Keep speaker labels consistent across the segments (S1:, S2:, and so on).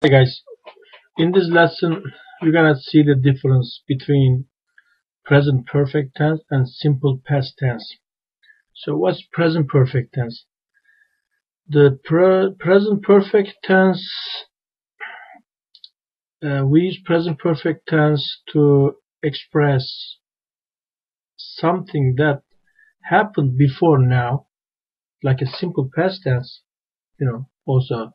S1: Hey guys, in this lesson we're gonna see the difference between present perfect tense and simple past tense. So what's present perfect tense? The present perfect tense, we use present perfect tense to express something that happened before now, like a simple past tense. Also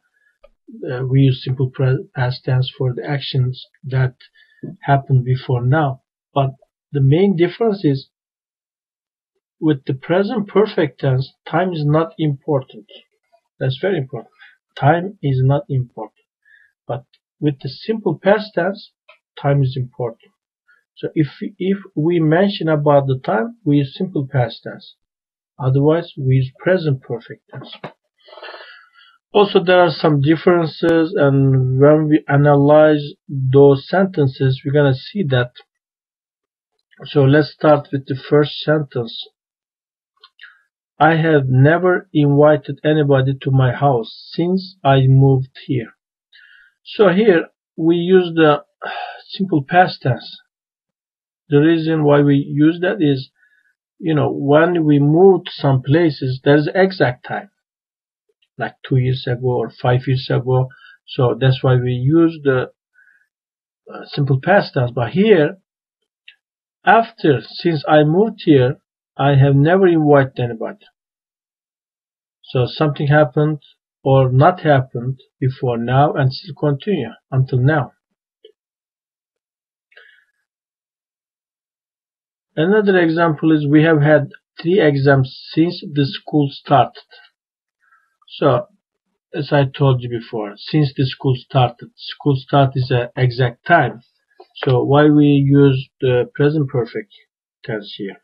S1: we use simple past tense for the actions that happened before now. But the main difference is with the present perfect tense, time is not important. That's very important. Time is not important. But with the simple past tense, time is important. So if we mention about the time, we use simple past tense. Otherwise, we use present perfect tense. Also, there are some differences, and when we analyze those sentences, we're gonna see that. So let's start with the first sentence. I have never invited anybody to my house since I moved here. So here we use the simple past tense. The reason why we use that is, when we moved some places, there's exact time, like 2 years ago or 5 years ago. So that's why we use the simple past tense. But here, since I moved here, I have never invited anybody. So something happened or not happened before now and still continue until now. Another example is we have had 3 exams since the school started. So as I told you before, since the school start is an exact time. So why we use the present perfect tense here?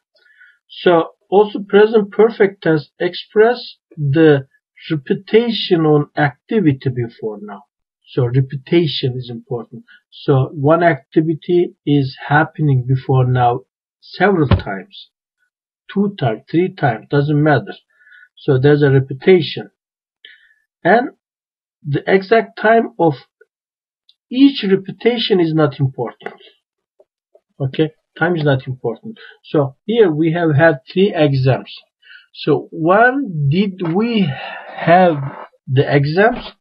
S1: So also present perfect tense express the repetition on activity before now. So repetition is important. So one activity is happening before now several times, 2 times, 3 times, doesn't matter. So there's a repetition. And the exact time of each repetition is not important. Okay, time is not important. So here we have had 3 exams. So when did we have the exams?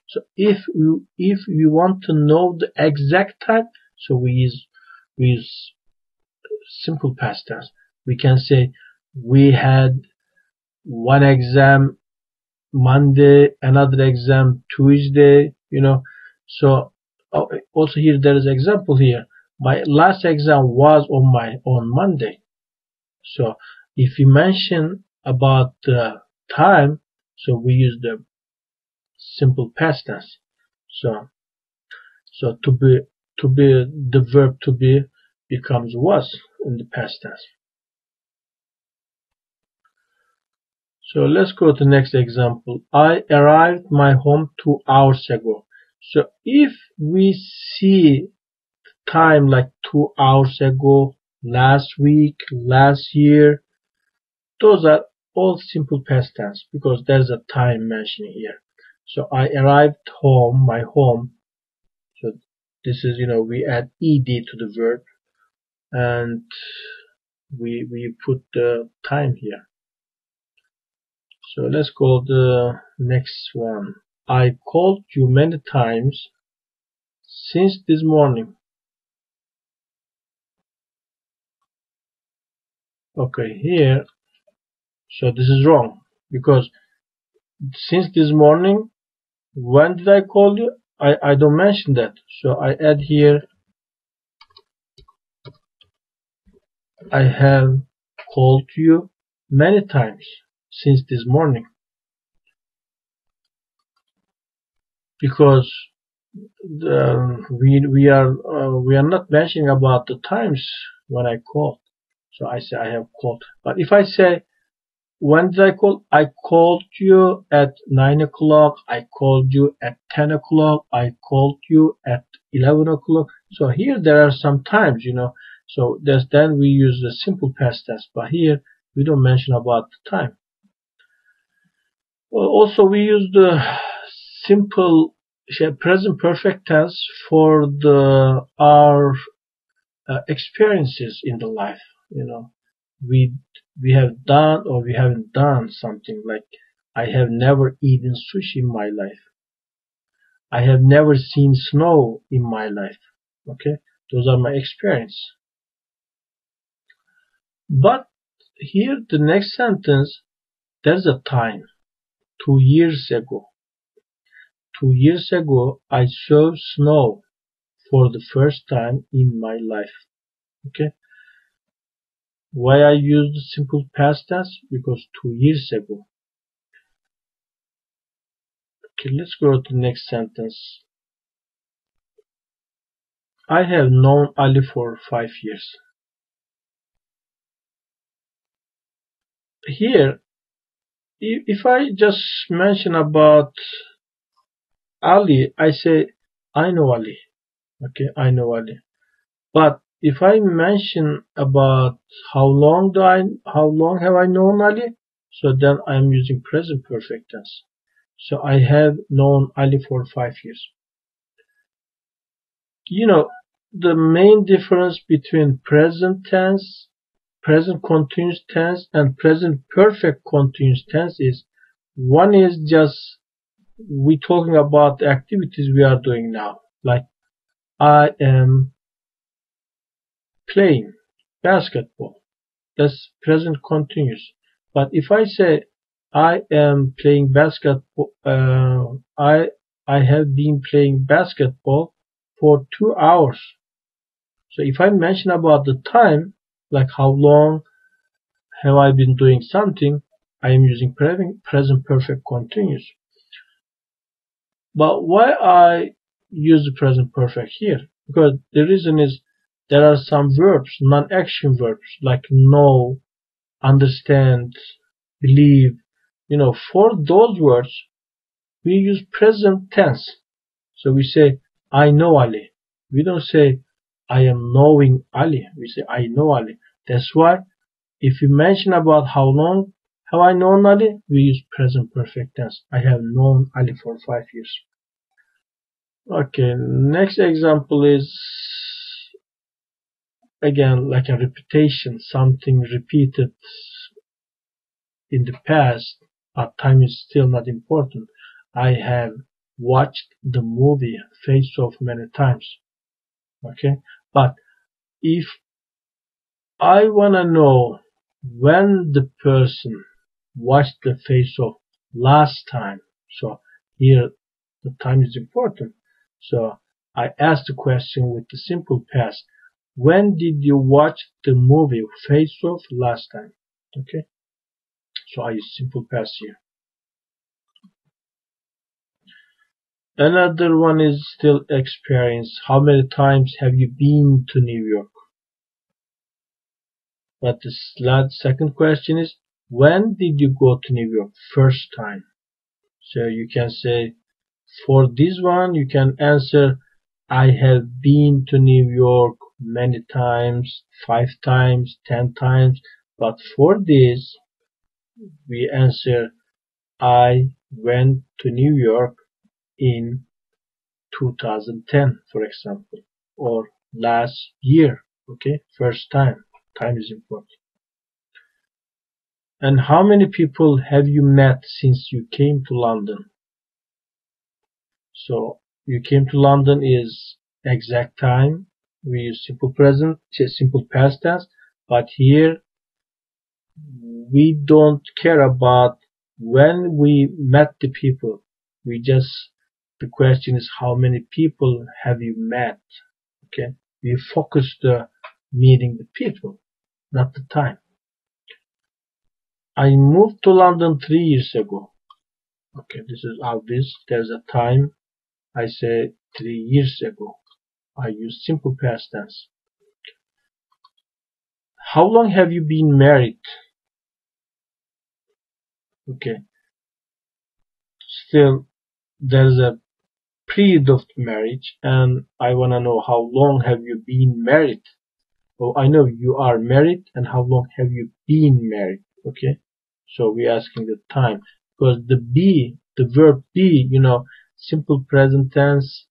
S1: So if you want to know the exact time, so we use simple past tense. We can say we had one exam Monday, another exam Tuesday. So also here there is example here. My last exam was on Monday. So if you mention about the time, so we use the simple past tense. So to be the verb to be becomes was in the past tense. So let's go to the next example. I arrived my home 2 hours ago. So if we see time like 2 hours ago, last week, last year, those are all simple past tense because there's a time mentioned here. So I arrived home, my home. So this is, we add ed to the verb and we put the time here. So let's go to the next one. I called you many times since this morning. Okay, here, so this is wrong because since this morning, when did I call you? I don't mention that. So I add here, I have called you many times since this morning. Because we are not mentioning about the times when I called. So I say I have called. But if I say when did I call? I called you at 9 o'clock. I called you at 10 o'clock. I called you at 11 o'clock. So here there are some times, So then we use the simple past tense. But here we don't mention about the time. Well, also we use the simple present perfect tense for the our experiences in the life. We we have done or we haven't done something like I have never eaten sushi in my life. I have never seen snow in my life. Okay, those are my experience. But here, the next sentence, there's a time. 2 years ago. 2 years ago, I saw snow for the first time in my life. Okay. Why I use the simple past tense? Because 2 years ago. Okay, let's go to the next sentence. I have known Ali for 5 years. Here, if I just mention about Ali, I say I know Ali. Okay, I know Ali. But if I mention about how long have I known Ali, so then I'm using present perfect tense. So I have known Ali for 5 years. The main difference between present tense, present continuous tense, and present perfect continuous tense is one is just we talking about the activities we are doing now. Like I am playing basketball. That's present continuous. But if I say I am playing basketball, I have been playing basketball for 2 hours. So if I mention about the time, like how long have I been doing something, I am using present perfect continuous. But why I use the present perfect here? Because the reason is there are some verbs, non-action verbs, like know, understand, believe. For those words, we use present tense. So we say, I know Ali. We don't say, I am knowing Ali. We say, I know Ali. That's why if you mention about how long have I known Ali, we use present perfect tense. I have known Ali for 5 years. Okay, next example is again like a repetition, something repeated in the past, but time is still not important. I have watched the movie Face Off many times. Okay, but if I wanna know when the person watched the Face Off last time, so here the time is important. So I ask the question with the simple past. When did you watch the movie Face Off last time? Okay, so I use simple past here. Another one is still experience. How many times have you been to New York? But the second question is, when did you go to New York first time? So you can say, for this one, you can answer, I have been to New York many times, 5 times, 10 times. But for this, we answer, I went to New York in 2010, for example, or last year. Okay, first time. Time is important. And how many people have you met since you came to London? So you came to London is exact time. We use simple present, simple past tense, but here we don't care about when we met the people. The question is how many people have you met? Okay, we focus the meeting the people, not the time. I moved to London 3 years ago. Okay, this is obvious. There's a time. I say 3 years ago. I use simple past tense. How long have you been married? Okay. Still, there's a period of marriage, and I want to know how long have you been married? Oh, I know you are married, and how long have you been married? Okay. So we're asking the time because the verb be, simple present tense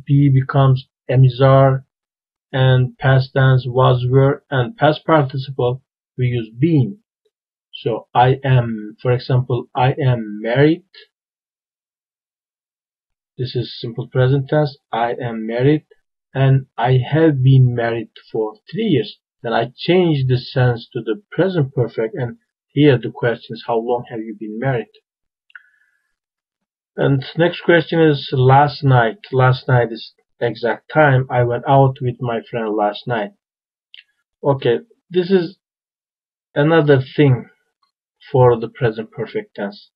S1: be becomes am is are, and past tense was were, and past participle we use been. So I am, for example, I am married. This is simple present tense. I am married, and I have been married for 3 years. Then I change the sense to the present perfect, and here the question is how long have you been married? And next question is last night. Last night is exact time. I went out with my friend last night. Okay, this is another thing for the present perfect tense.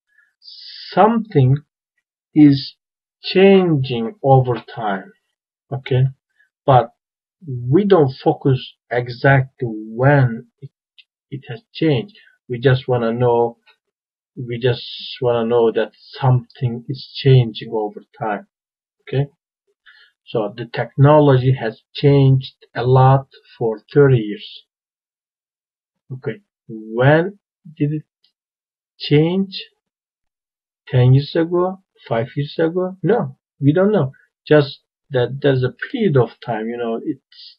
S1: Something is changing over time. Okay, but we don't focus exactly when it has changed. We just want to know that something is changing over time. Okay, so the technology has changed a lot for 30 years. Okay, when did it change? 10 years ago? 5 years ago? No, we don't know. Just that there's a period of time, it's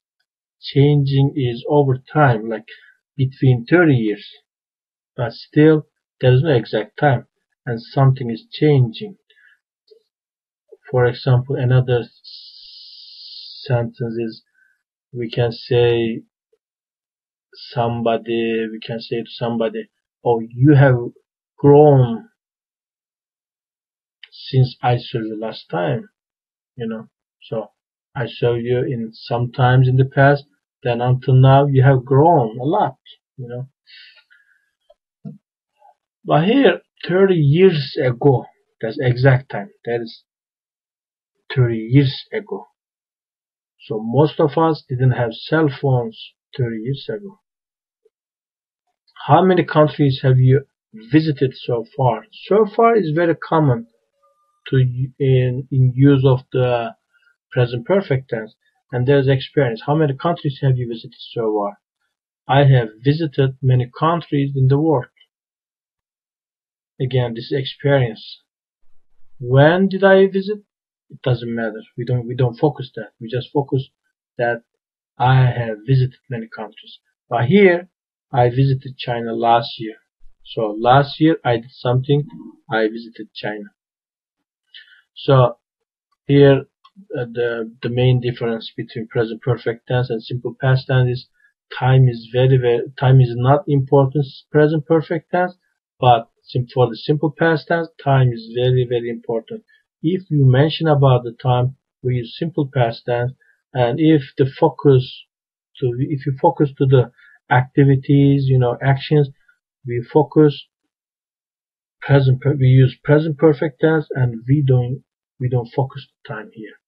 S1: changing is over time, like between 30 years. But still, there's no exact time, and something is changing. For example, another sentence is we can say to somebody, oh, you have grown since I saw you last time, So I saw you in sometimes in the past, then until now you have grown a lot, But here, 30 years ago, that's exact time. That is 30 years ago. So most of us didn't have cell phones 30 years ago. How many countries have you visited so far? So far is very common in use of the present perfect tense. And there's experience. How many countries have you visited so far? I have visited many countries in the world. Again, this is experience. When did I visit? It doesn't matter. We don't focus that. We just focus that I have visited many countries. But here, I visited China last year. So last year I did something. I visited China. So here, the main difference between present perfect tense and simple past tense is time is time is not important present perfect tense, but for the simple past tense, time is very important. If you mention about the time, we use simple past tense, and if you focus to the activities, actions, we use present perfect tense, and we don't focus the time here.